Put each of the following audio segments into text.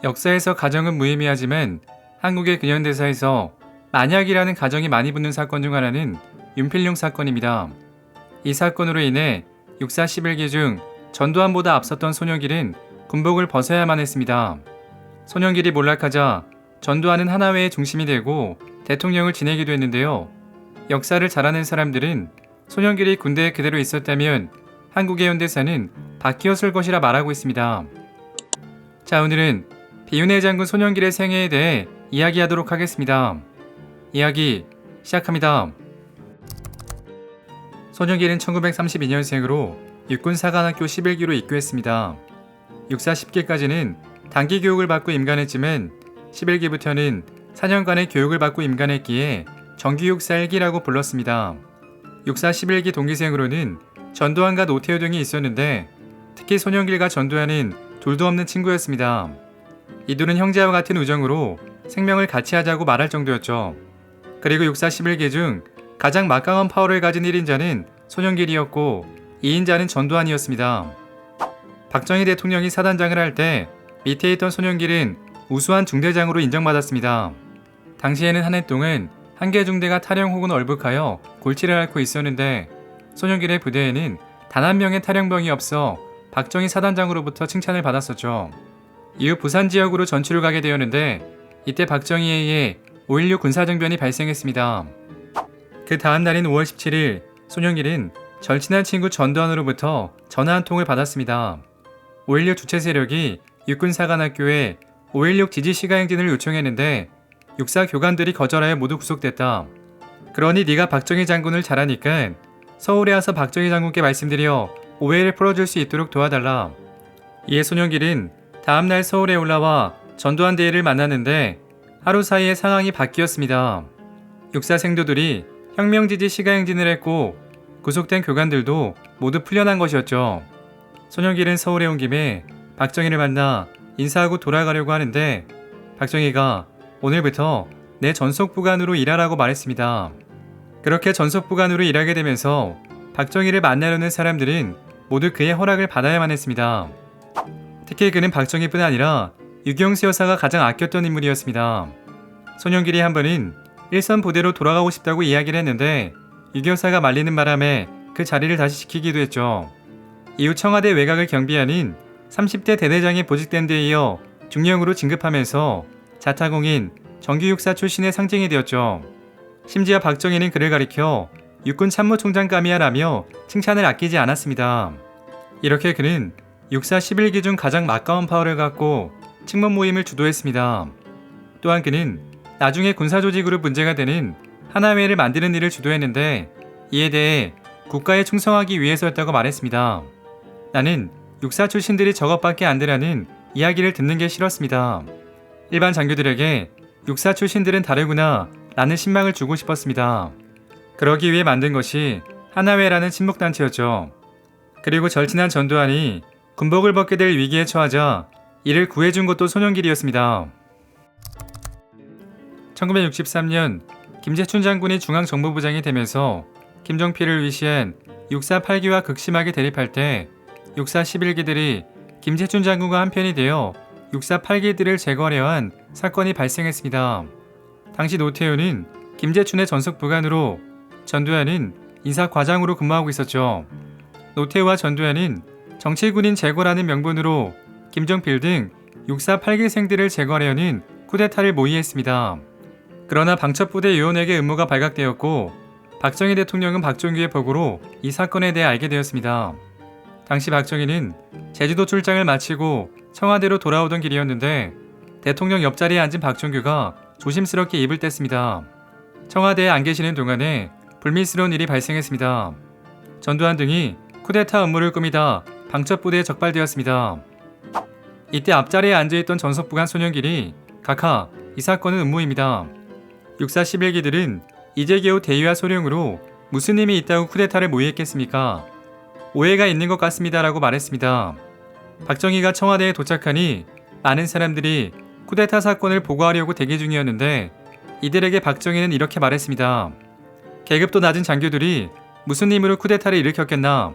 역사에서 가정은 무의미하지만 한국의 근현대사에서 만약이라는 가정이 많이 붙는 사건 중 하나는 윤필룡 사건입니다. 이 사건으로 인해 육사 11기 중 전두환보다 앞섰던 손영길은 군복을 벗어야만 했습니다. 손영길이 몰락하자 전두환은 하나회의 중심이 되고 대통령을 지내기도 했는데요. 역사를 잘 아는 사람들은 손영길이 군대에 그대로 있었다면 한국의 현대사는 바뀌었을 것이라 말하고 있습니다. 자, 오늘은 비운의 장군 손영길의 생애에 대해 이야기하도록 하겠습니다. 이야기 시작합니다. 손영길은 1932년생으로 육군사관학교 11기로 입교했습니다. 육사 10기까지는 단기 교육을 받고 임관했지만 11기부터는 4년간의 교육을 받고 임관했기에 정규육사 1기라고 불렀습니다. 육사 11기 동기생으로는 전두환과 노태우 등이 있었는데 특히 손영길과 전두환은 둘도 없는 친구였습니다. 이 둘은 형제와 같은 우정으로 생명을 같이 하자고 말할 정도였죠. 그리고 육사 11기 중 가장 막강한 파워를 가진 1인자는 손영길이었고 2인자는 전두환이었습니다. 박정희 대통령이 사단장을 할 때 밑에 있던 손영길은 우수한 중대장으로 인정받았습니다. 당시에는 한 해 동안 한 개 중대가 탈영 혹은 얼북하여 골치를 앓고 있었는데 손영길의 부대에는 단 한 명의 탈영병이 없어 박정희 사단장으로부터 칭찬을 받았었죠. 이후 부산 지역으로 전출을 가게 되었는데 이때 박정희에 의해 5.16 군사정변이 발생했습니다. 그 다음 날인 5월 17일 손영길은 절친한 친구 전두환으로부터 전화 한 통을 받았습니다. 5.16 주체 세력이 육군사관학교에 5.16 지지 시가행진을 요청했는데 육사 교관들이 거절하여 모두 구속됐다. 그러니 네가 박정희 장군을 잘하니까 서울에 와서 박정희 장군께 말씀드려 오해를 풀어줄 수 있도록 도와달라. 이에 손영길은 다음날 서울에 올라와 전두환 대위를 만났는데 하루 사이에 상황이 바뀌었습니다. 육사 생도들이 혁명지지 시가행진을 했고 구속된 교관들도 모두 풀려난 것이었죠. 손영길은 서울에 온 김에 박정희를 만나 인사하고 돌아가려고 하는데 박정희가 오늘부터 내 전속부관으로 일하라고 말했습니다. 그렇게 전속부관으로 일하게 되면서 박정희를 만나려는 사람들은 모두 그의 허락을 받아야만 했습니다. 특히 그는 박정희뿐 아니라 유경수 여사가 가장 아꼈던 인물이었습니다. 손영길이 한 번은 일선 부대로 돌아가고 싶다고 이야기를 했는데 유경 여사가 말리는 바람에 그 자리를 다시 지키기도 했죠. 이후 청와대 외곽을 경비하는 30대 대대장에 보직된 데 이어 중령으로 진급하면서 자타공인 정규육사 출신의 상징이 되었죠. 심지어 박정희는 그를 가리켜 육군 참모총장감이야라며 칭찬을 아끼지 않았습니다. 이렇게 그는 육사 11기 중 가장 막강한 파워를 갖고 측문 모임을 주도했습니다. 또한 그는 나중에 군사조직으로 문제가 되는 하나회를 만드는 일을 주도했는데 이에 대해 국가에 충성하기 위해서였다고 말했습니다. 나는 육사 출신들이 저것밖에 안 되라는 이야기를 듣는 게 싫었습니다. 일반 장교들에게 육사 출신들은 다르구나 라는 신망을 주고 싶었습니다. 그러기 위해 만든 것이 하나회라는 친목단체였죠. 그리고 절친한 전두환이 군복을 벗게 될 위기에 처하자 이를 구해준 것도 손영길이었습니다. 1963년 김재춘 장군이 중앙정보부장이 되면서 김종필을 위시한 육사 8기와 극심하게 대립할 때 육사 11기들이 김재춘 장군과 한편이 되어 육사 8기들을 제거하려 한 사건이 발생했습니다. 당시 노태우는 김재춘의 전속부관으로 전두환은 인사과장으로 근무하고 있었죠. 노태우와 전두환은 정치군인 제거라는 명분으로 김종필 등 육사 8기생들을 제거하려는 쿠데타를 모의했습니다. 그러나 방첩부대 요원에게 음모가 발각되었고 박정희 대통령은 박종규의 보고로 이 사건에 대해 알게 되었습니다. 당시 박정희는 제주도 출장을 마치고 청와대로 돌아오던 길이었는데 대통령 옆자리에 앉은 박종규가 조심스럽게 입을 뗐습니다. 청와대에 안 계시는 동안에 불미스러운 일이 발생했습니다. 전두환 등이 쿠데타 음모를 꾸미다 방첩부대에 적발되었습니다. 이때 앞자리에 앉아있던 전속부관 손영길이 각하, 이 사건은 음모입니다. 육사 11기들은 이제 겨우 대위와 소령으로 무슨 힘이 있다고 쿠데타를 모의했겠습니까? 오해가 있는 것 같습니다 라고 말했습니다. 박정희가 청와대에 도착하니 많은 사람들이 쿠데타 사건을 보고하려고 대기 중이었는데 이들에게 박정희는 이렇게 말했습니다. 계급도 낮은 장교들이 무슨 힘으로 쿠데타를 일으켰겠나?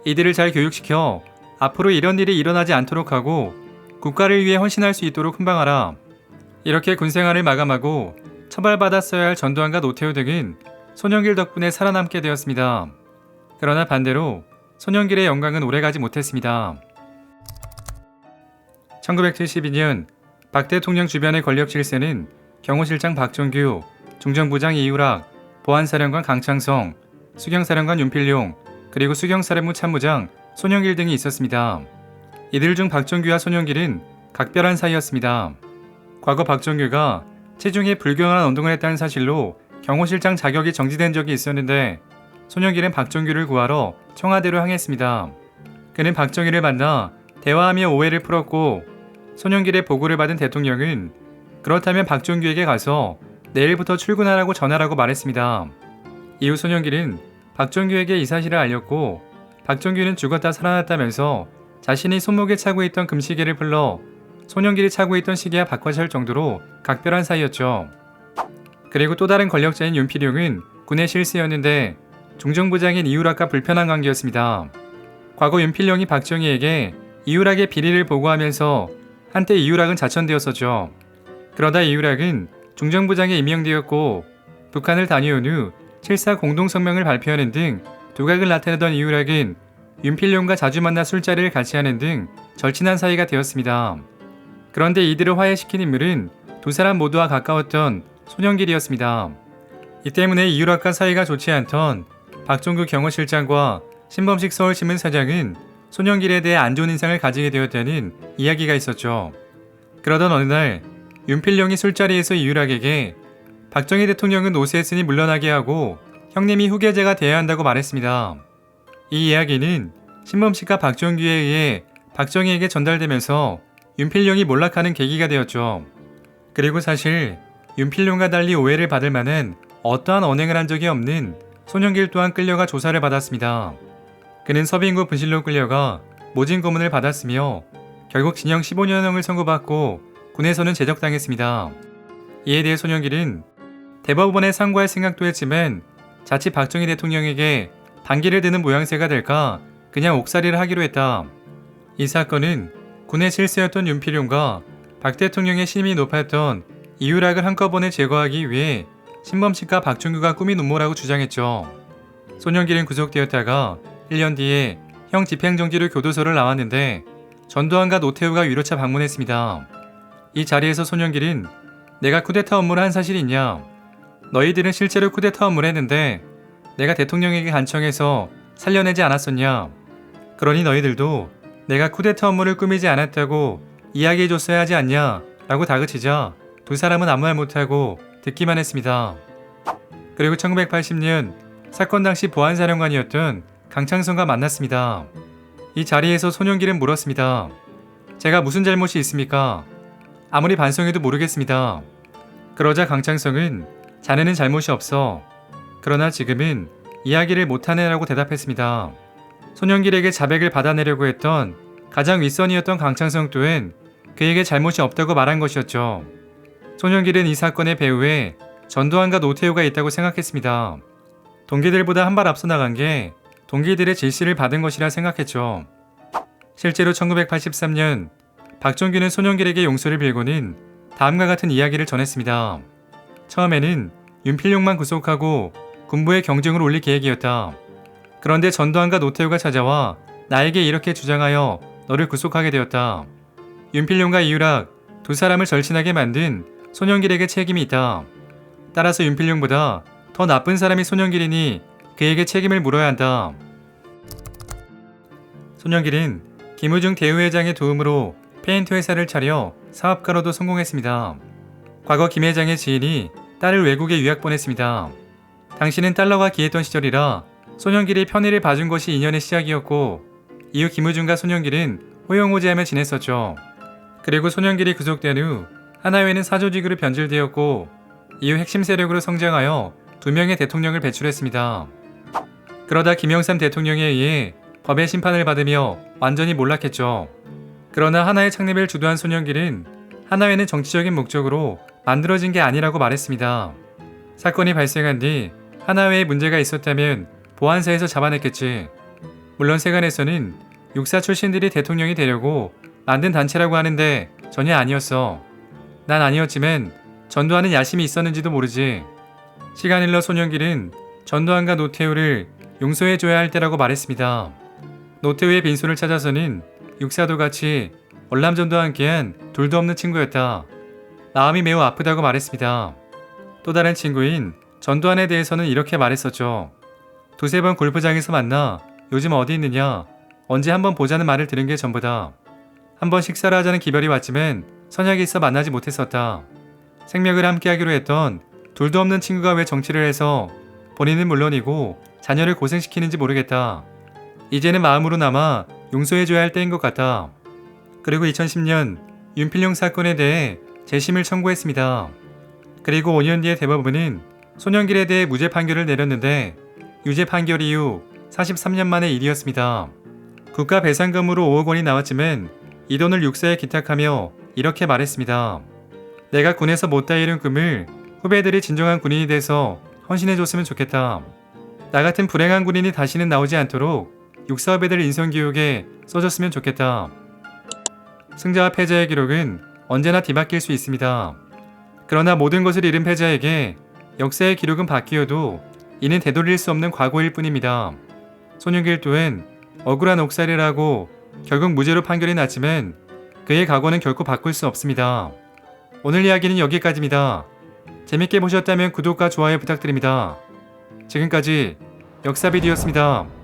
이들을 잘 교육시켜 앞으로 이런 일이 일어나지 않도록 하고 국가를 위해 헌신할 수 있도록 훈방하라. 이렇게 군생활을 마감하고 처벌받았어야 할 전두환과 노태우 등은 손영길 덕분에 살아남게 되었습니다. 그러나 반대로 손영길의 영광은 오래가지 못했습니다. 1972년 박 대통령 주변의 권력 질서는 경호실장 박정규, 중정부장 이유락, 보안사령관 강창성, 수경사령관 윤필용, 그리고 수경사령부 참모장 손영길 등이 있었습니다. 이들 중 박정규와 손영길은 각별한 사이였습니다. 과거 박정규가 체중에 불경한 운동을 했다는 사실로 경호실장 자격이 정지된 적이 있었는데 손영길은 박정규를 구하러 청와대로 향했습니다. 그는 박정희를 만나 대화하며 오해를 풀었고 손영길의 보고를 받은 대통령은 그렇다면 박정규에게 가서 내일부터 출근하라고 전하라고 말했습니다. 이후 손영길은 박정규에게 이 사실을 알렸고 박정규는 죽었다 살아났다면서 자신이 손목에 차고 있던 금시계를 불러 손영길이 차고 있던 시계와 바꿔찰 정도로 각별한 사이였죠. 그리고 또 다른 권력자인 윤필용은 군의 실세였는데 중정부장인 이유락과 불편한 관계였습니다. 과거 윤필용이 박정희에게 이유락의 비리를 보고하면서 한때 이유락은 자천되었었죠. 그러다 이유락은 중정부장에 임명되었고 북한을 다녀온 후 7.4 공동성명을 발표하는 등 두각을 나타내던 이유락은 윤필용과 자주 만나 술자리를 같이 하는 등 절친한 사이가 되었습니다. 그런데 이들을 화해시킨 인물은 두 사람 모두와 가까웠던 손영길이었습니다. 이 때문에 이유락과 사이가 좋지 않던 박종규 경호실장과 신범식 서울신문 사장은 손영길에 대해 안 좋은 인상을 가지게 되었다는 이야기가 있었죠. 그러던 어느 날 윤필용이 술자리에서 이유락에게 박정희 대통령은 노쇠했으니 물러나게 하고 형님이 후계자가 되어야 한다고 말했습니다. 이 이야기는 신범식과 박정규에 의해 박정희에게 전달되면서 윤필용이 몰락하는 계기가 되었죠. 그리고 사실 윤필용과 달리 오해를 받을 만한 어떠한 언행을 한 적이 없는 손영길 또한 끌려가 조사를 받았습니다. 그는 서빙구 분실로 끌려가 모진 고문을 받았으며 결국 징역 15년형을 선고받고 군에서는 제적당했습니다. 이에 대해 손영길은 대법원에 상고할 생각도 했지만 자칫 박정희 대통령에게 반기를 드는 모양새가 될까 그냥 옥살이를 하기로 했다. 이 사건은 군의 실세였던 윤필용과 박 대통령의 신임이 높았던 이유락을 한꺼번에 제거하기 위해 신범식과 박종규가 꾸민 음모라고 주장했죠. 손영길은 구속되었다가 1년 뒤에 형 집행정지로 교도소를 나왔는데 전두환과 노태우가 위로차 방문했습니다. 이 자리에서 손영길은 내가 쿠데타 업무를 한 사실이 있냐? 너희들은 실제로 쿠데타 업무를 했는데 내가 대통령에게 간청해서 살려내지 않았었냐? 그러니 너희들도 내가 쿠데타 업무를 꾸미지 않았다고 이야기해줬어야 하지 않냐? 라고 다그치자 두 사람은 아무 말 못하고 듣기만 했습니다. 그리고 1980년 사건 당시 보안사령관이었던 강창성과 만났습니다. 이 자리에서 손영길은 물었습니다. 제가 무슨 잘못이 있습니까? 아무리 반성해도 모르겠습니다. 그러자 강창성은 자네는 잘못이 없어. 그러나 지금은 이야기를 못하네라고 대답했습니다. 손영길에게 자백을 받아내려고 했던 가장 윗선이었던 강창성 또한 그에게 잘못이 없다고 말한 것이었죠. 손영길은 이 사건의 배후에 전두환과 노태우가 있다고 생각했습니다. 동기들보다 한 발 앞서 나간 게 동기들의 지시를 받은 것이라 생각했죠. 실제로 1983년 박정규는 손영길에게 용서를 빌고는 다음과 같은 이야기를 전했습니다. 처음에는 윤필용만 구속하고 군부의 경쟁을 올릴 계획이었다. 그런데 전두환과 노태우가 찾아와 나에게 이렇게 주장하여 너를 구속하게 되었다. 윤필용과 이유락 두 사람을 절친하게 만든 손영길에게 책임이 있다. 따라서 윤필용보다 더 나쁜 사람이 손영길이니 그에게 책임을 물어야 한다. 손영길은 김우중 대우회장의 도움으로 페인트 회사를 차려 사업가로도 성공했습니다. 과거 김 회장의 지인이 딸을 외국에 유학 보냈습니다. 당시는 달러가 귀했던 시절이라 손영길이 편의를 봐준 것이 인연의 시작이었고 이후 김우중과 손영길은 호영호재하며 지냈었죠. 그리고 손영길이 구속된 후 하나회는 사조직으로 변질되었고 이후 핵심 세력으로 성장하여 2명의 대통령을 배출했습니다. 그러다 김영삼 대통령에 의해 법의 심판을 받으며 완전히 몰락했죠. 그러나 하나회 창립을 주도한 손영길은 하나회는 정치적인 목적으로 만들어진 게 아니라고 말했습니다. 사건이 발생한 뒤 하나회에 문제가 있었다면 보안사에서 잡아냈겠지. 물론 세간에서는 육사 출신들이 대통령이 되려고 만든 단체라고 하는데 전혀 아니었어. 난 아니었지만 전두환은 야심이 있었는지도 모르지. 시간 흘러 손영길은 전두환과 노태우를 용서해줘야 할 때라고 말했습니다. 노태우의 빈소를 찾아서는 육사도 같이 월남전도와 함께한 둘도 없는 친구였다. 마음이 매우 아프다고 말했습니다. 또 다른 친구인 전두환에 대해서는 이렇게 말했었죠. 두세 번 골프장에서 만나 요즘 어디 있느냐, 언제 한번 보자는 말을 들은 게 전부다. 한번 식사를 하자는 기별이 왔지만 선약이 있어 만나지 못했었다. 생명을 함께하기로 했던 둘도 없는 친구가 왜 정치를 해서 본인은 물론이고 자녀를 고생시키는지 모르겠다. 이제는 마음으로 남아 용서해줘야 할 때인 것 같다. 그리고 2010년 윤필용 사건에 대해 재심을 청구했습니다. 그리고 5년 뒤에 대법원은 손영길에 대해 무죄 판결을 내렸는데 유죄 판결 이후 43년 만의 일이었습니다. 국가 배상금으로 5억 원이 나왔지만 이 돈을 육사에 기탁하며 이렇게 말했습니다. 내가 군에서 못다 이룬 꿈을 후배들이 진정한 군인이 돼서 헌신해줬으면 좋겠다. 나 같은 불행한 군인이 다시는 나오지 않도록 육사 후배들 인성교육에 써줬으면 좋겠다. 승자와 패자의 기록은 언제나 뒤바뀔 수 있습니다. 그러나 모든 것을 잃은 패자에게 역사의 기록은 바뀌어도 이는 되돌릴 수 없는 과거일 뿐입니다. 손영길 또한 억울한 옥살이라고 결국 무죄로 판결이 났지만 그의 각오는 결코 바꿀 수 없습니다. 오늘 이야기는 여기까지입니다. 재밌게 보셨다면 구독과 좋아요 부탁드립니다. 지금까지 역사비디오였습니다.